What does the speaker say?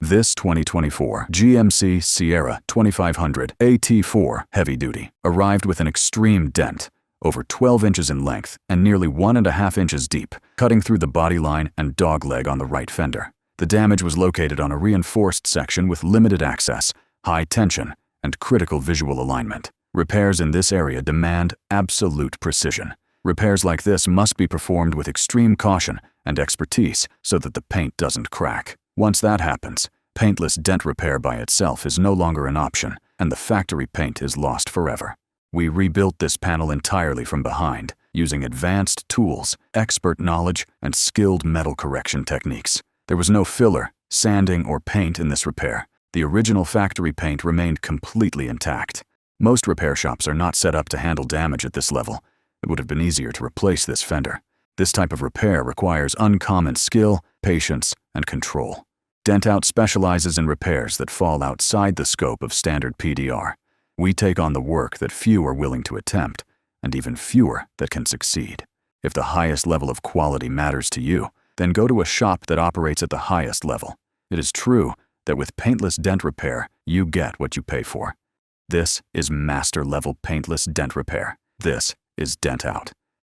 This 2024 GMC Sierra 2500 AT4 heavy duty arrived with an extreme dent, over 12 inches in length and nearly 1.5 inches deep, cutting through the bodyline and dogleg on the right fender. The damage was located on a reinforced section with limited access, high tension, and critical visual alignment. Repairs in this area demand absolute precision. Repairs like this must be performed with extreme caution and expertise so that the paint doesn't crack. Once that happens, paintless dent repair by itself is no longer an option, and the factory paint is lost forever. We rebuilt this panel entirely from behind, using advanced tools, expert knowledge, and skilled metal correction techniques. There was no filler, sanding, or paint in this repair. The original factory paint remained completely intact. Most repair shops are not set up to handle damage at this level. It would have been easier to replace this fender. This type of repair requires uncommon skill, patience, and control. DentOut specializes in repairs that fall outside the scope of standard PDR. We take on the work that few are willing to attempt, and even fewer that can succeed. If the highest level of quality matters to you, then go to a shop that operates at the highest level. It is true that with paintless dent repair, you get what you pay for. This is master-level paintless dent repair. This is DentOut.